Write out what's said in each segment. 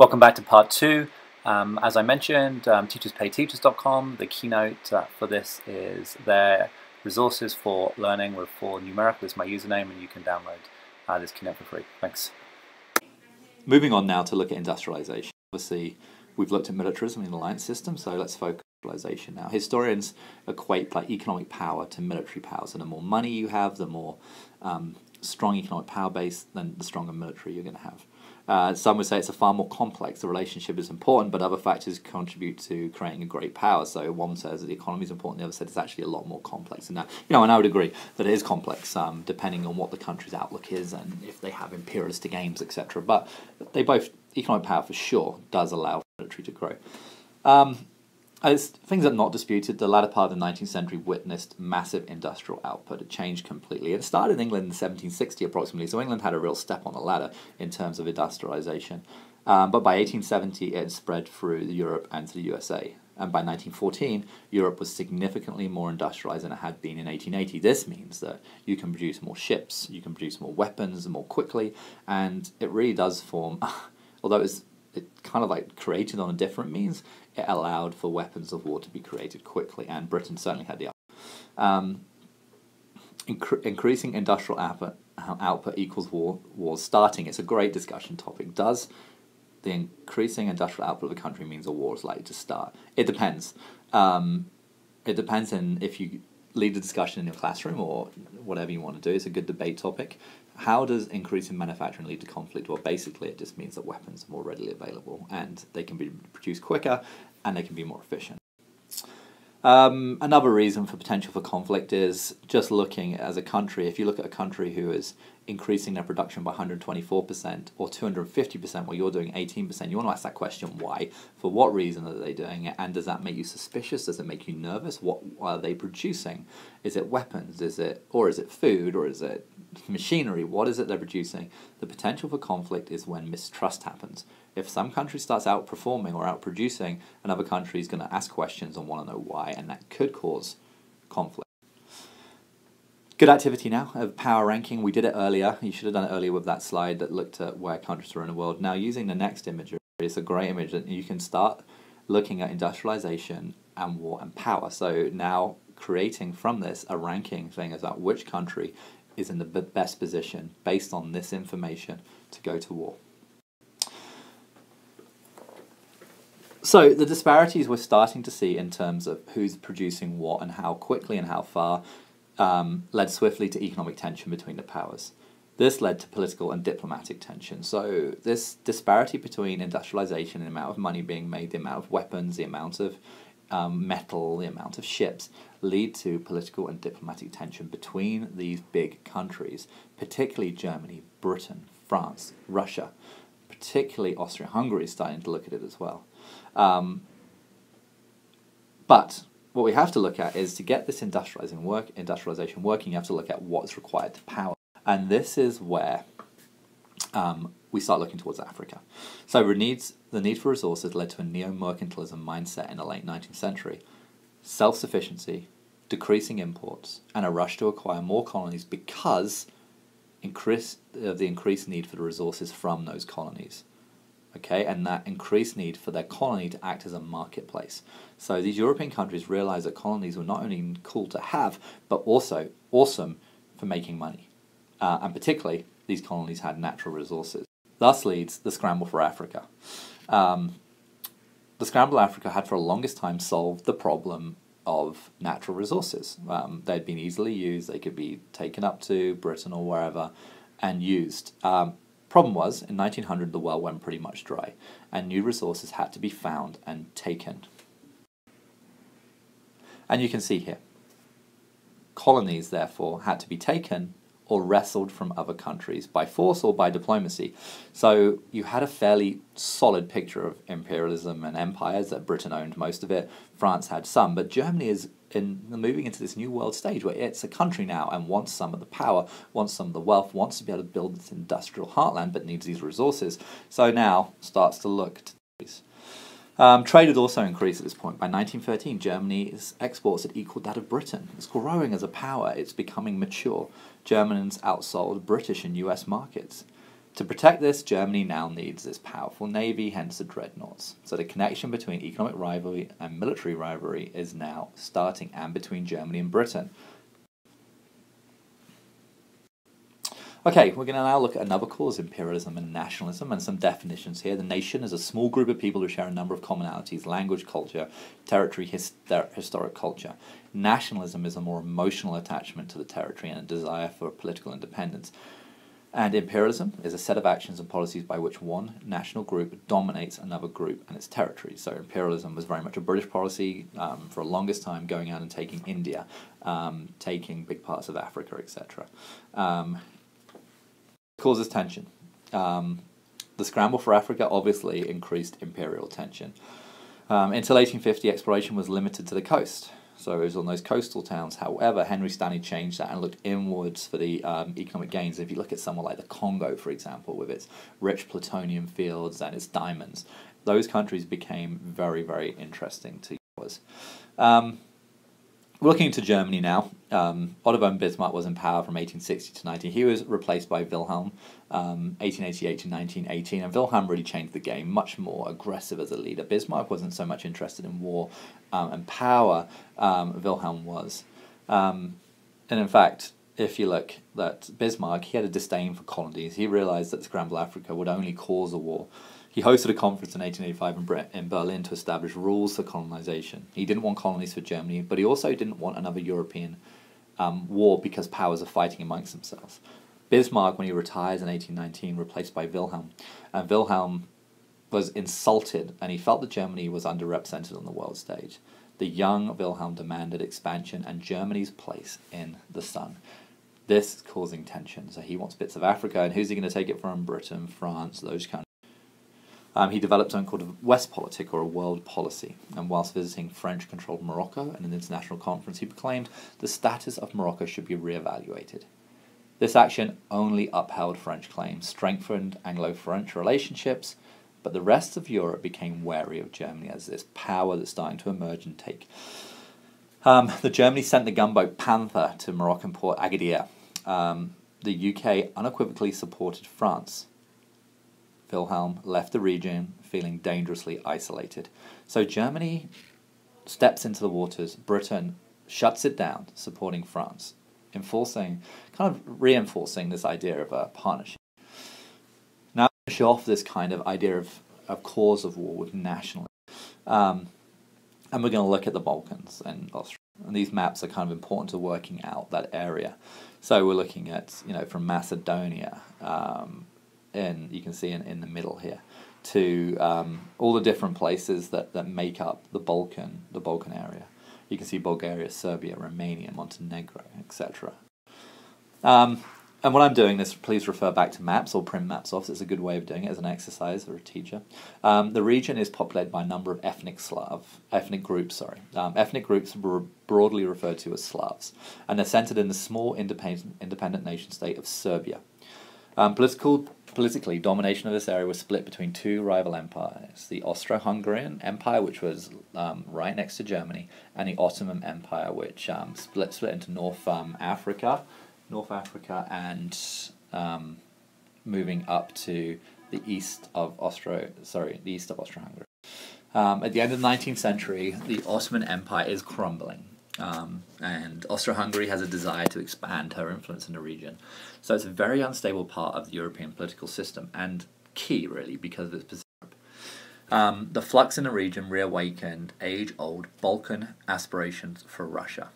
Welcome back to part two. As I mentioned, teacherspayteachers.com, the keynote for this is their resources for learning with for numerical is my username, and you can download this keynote for free. Thanks. Moving on now to look at industrialization. Obviously, we've looked at militarism in the alliance system, so let's focus on industrialization now. Historians equate economic power to military power. So the more money you have, the more strong economic power base, then the stronger military you're going to have. Some would say it's a far more complex. The relationship is important, but other factors contribute to creating a great power. So one says that the economy is important, the other says it's actually a lot more complex than that. And I would agree that it is complex, depending on what the country's outlook is and if they have imperialistic aims, etc. But they both, economic power for sure, does allow military to grow. As things are not disputed, the latter part of the 19th century witnessed massive industrial output. It changed completely. It started in England in 1760 approximately, so England had a real step on the ladder in terms of industrialization. But by 1870, it spread through Europe and to the USA. And by 1914, Europe was significantly more industrialized than it had been in 1880. This means that you can produce more ships, you can produce more weapons more quickly, and it really does form, although it kind of created on a different means, it allowed for weapons of war to be created quickly, and Britain certainly had the increasing industrial output equals wars starting. It's a great discussion topic. Does the increasing industrial output of a country means a war is likely to start? It depends. It depends on if you lead the discussion in your classroom or whatever you want to do. It's a good debate topic. How does increasing manufacturing lead to conflict? Well, basically it just means that weapons are more readily available and they can be produced quicker and they can be more efficient. Another reason for potential for conflict is just looking as a country. If you look at a country who is increasing their production by 124% or 250% while you're doing 18%, you want to ask that question, why? For what reason are they doing it? And does that make you suspicious? Does it make you nervous? What are they producing? Is it weapons? Is it food? Or is it machinery? What is it they're producing? The potential for conflict is when mistrust happens. If some country starts outperforming or outproducing, another country is going to ask questions and want to know why, and that could cause conflict. Good activity now of power ranking. We did it earlier. You should have done it earlier with that slide that looked at where countries are in the world. Now, using the next image, it's a great image that you can start looking at industrialization and war and power. So now creating from this a ranking thing about which country is in the best position based on this information to go to war. So the disparities we're starting to see in terms of who's producing what and how quickly and how far led swiftly to economic tension between the powers. This led to political and diplomatic tension. So this disparity between industrialization and the amount of money being made, the amount of weapons, the amount of metal, the amount of ships, lead to political and diplomatic tension between these big countries, particularly Germany, Britain, France, Russia, particularly Austria-Hungary is starting to look at it as well. But what we have to look at is to get this industrialization working, you have to look at what's required to power. And this is where we start looking towards Africa. So the need for resources led to a neo-mercantilism mindset in the late 19th century. Self-sufficiency, decreasing imports, and a rush to acquire more colonies because of the increased need for the resources from those colonies. Okay, and that increased need for their colony to act as a marketplace. So these European countries realized that colonies were not only cool to have, but also awesome for making money. And particularly, these colonies had natural resources. Thus leads the scramble for Africa. The scramble for Africa had for the longest time solved the problem of natural resources. They'd been easily used, they could be taken up to Britain or wherever and used. Problem was, in 1900 the well went pretty much dry, and new resources had to be found and taken. And you can see here, colonies therefore had to be taken or wrestled from other countries by force or by diplomacy. So you had a fairly solid picture of imperialism and empires that Britain owned most of it, France had some, but Germany is moving into this new world stage where it's a country now and wants some of the power, wants some of the wealth, wants to be able to build its industrial heartland, but needs these resources. So now starts to look to these. Trade had also increased at this point. By 1913, Germany's exports had equaled that of Britain. It's growing as a power. It's becoming mature. Germans outsold British and US markets. To protect this, Germany now needs this powerful navy, hence the dreadnoughts. So the connection between economic rivalry and military rivalry is now starting, and between Germany and Britain. Okay, we're going to now look at another cause, imperialism and nationalism, and some definitions here. The nation is a small group of people who share a number of commonalities: language, culture, territory, historic culture. Nationalism is a more emotional attachment to the territory and a desire for political independence. And imperialism is a set of actions and policies by which one national group dominates another group and its territory. So imperialism was very much a British policy for the longest time, going out and taking India, taking big parts of Africa, etc. Causes tension. The scramble for Africa obviously increased imperial tension. Until 1850, exploration was limited to the coast. So it was on those coastal towns. However, Henry Stanley changed that and looked inwards for the economic gains. If you look at somewhere like the Congo, for example, with its rich plutonium fields and its diamonds, those countries became very, very interesting to us. We're looking into Germany now. Otto von Bismarck was in power from 1860 to 19. He was replaced by Wilhelm, 1888 to 1918, and Wilhelm really changed the game, much more aggressive as a leader. Bismarck wasn't so much interested in war and power. Wilhelm was. And in fact, if you look at Bismarck, he had a disdain for colonies. He realized that Scramble Africa would only cause a war. He hosted a conference in 1885 in Berlin to establish rules for colonization. He didn't want colonies for Germany, but he also didn't want another European war because powers are fighting amongst themselves. Bismarck, when he retires in 1819, replaced by Wilhelm, and Wilhelm was insulted, and he felt that Germany was underrepresented on the world stage. The young Wilhelm demanded expansion and Germany's place in the sun. This is causing tension. So he wants bits of Africa, and who's he going to take it from? Britain, France, those kind of. He developed something called a Westpolitik, or a world policy, and whilst visiting French-controlled Morocco at an international conference, he proclaimed the status of Morocco should be re-evaluated. This action only upheld French claims, strengthened Anglo-French relationships, but the rest of Europe became wary of Germany as this power that's starting to emerge and take. The Germany sent the gunboat Panther to Moroccan port Agadir. The UK unequivocally supported France. Wilhelm left the region feeling dangerously isolated. So Germany steps into the waters, Britain shuts it down, supporting France, reinforcing this idea of a partnership. Now finish off this kind of idea of cause of war with nationalism. And we're going to look at the Balkans and Austria. And these maps are kind of important to working out that area. So we're looking at, from Macedonia, and you can see in the middle here, to all the different places that make up the Balkan area. You can see Bulgaria, Serbia, Romania, Montenegro, etc. And when I'm doing this, please refer back to maps or print maps off. It's a good way of doing it as an exercise or a teacher. The region is populated by a number of ethnic groups. Ethnic groups were broadly referred to as Slavs, and they're centered in the small independent nation state of Serbia. Politically, domination of this area was split between two rival empires: the Austro-Hungarian Empire, which was right next to Germany, and the Ottoman Empire, which split into North Africa, and moving up to the east of Austro-Hungary. At the end of the 19th century, the Ottoman Empire is crumbling. And Austro-Hungary has a desire to expand her influence in the region. So it's a very unstable part of the European political system, and key, really, because of its position. The flux in the region reawakened age-old Balkan aspirations for Russia.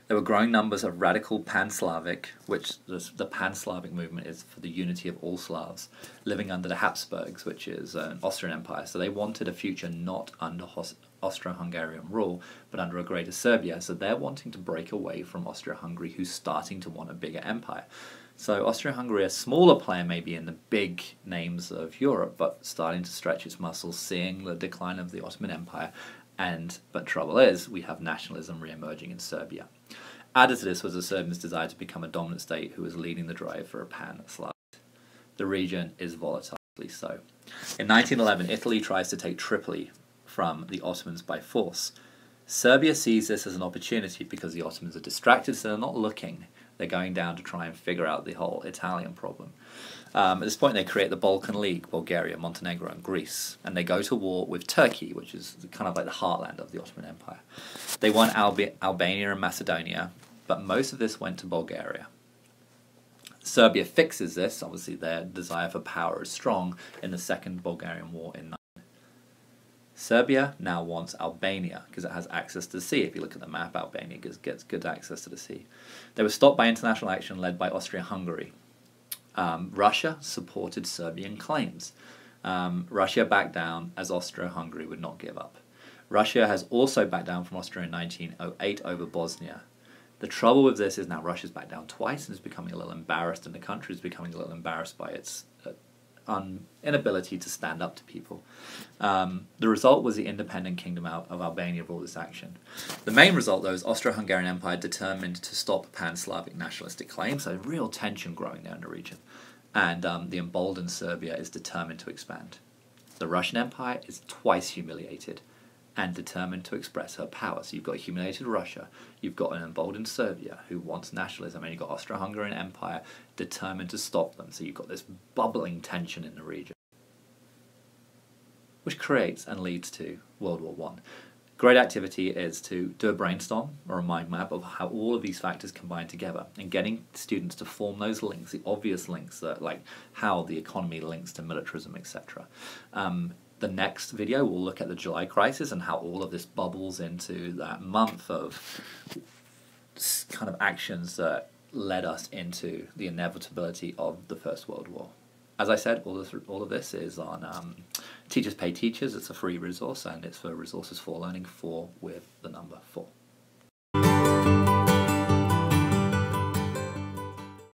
There were growing numbers of radical pan-Slavic, which the pan-Slavic movement is for the unity of all Slavs, living under the Habsburgs, which is an Austrian empire. So they wanted a future not under Austro-Hungarian rule, but under a greater Serbia. So they're wanting to break away from Austria-Hungary, who's starting to want a bigger empire. So Austria-Hungary, a smaller player maybe in the big names of Europe, but starting to stretch its muscles, seeing the decline of the Ottoman Empire. But trouble is, we have nationalism re-emerging in Serbia. Added to this was the Serbians' desire to become a dominant state who was leading the drive for a pan-Slav. The region is volatilely so. In 1911, Italy tries to take Tripoli from the Ottomans by force. Serbia sees this as an opportunity because the Ottomans are distracted, so they're not looking They're going down to try and figure out the whole Italian problem. At this point, they create the Balkan League, Bulgaria, Montenegro, and Greece, and they go to war with Turkey, which is kind of like the heartland of the Ottoman Empire. They won Albania and Macedonia, but most of this went to Bulgaria. Serbia fixes this. Obviously, their desire for power is strong in the Second Bulgarian War in 9. Serbia now wants Albania because it has access to the sea. If you look at the map, Albania gets good access to the sea. They were stopped by international action led by Austria-Hungary. Russia supported Serbian claims. Russia backed down as Austria-Hungary would not give up. Russia has also backed down from Austria in 1908 over Bosnia. The trouble with this is now Russia's backed down twice and is becoming a little embarrassed, and the country is becoming a little embarrassed by its inability to stand up to people. The result was the independent kingdom of Albania of all this action. The main result, though, is Austro-Hungarian Empire determined to stop pan-Slavic nationalistic claims, so real tension growing there in the region. And the emboldened Serbia is determined to expand. The Russian Empire is twice humiliated and determined to express her power. So you've got humiliated Russia, you've got an emboldened Serbia who wants nationalism, and you've got Austro-Hungarian Empire determined to stop them. So you've got this bubbling tension in the region, which creates and leads to World War I. Great activity is to do a brainstorm or a mind map of how all of these factors combine together, and getting students to form those links, the obvious links, that like how the economy links to militarism, etc. The next video will look at the July crisis and how all of this bubbles into that month of kind of actions that led us into the inevitability of the First World War. As I said, all of this is on Teachers Pay Teachers. It's a free resource, and it's for resources for learning, 4 with the number 4.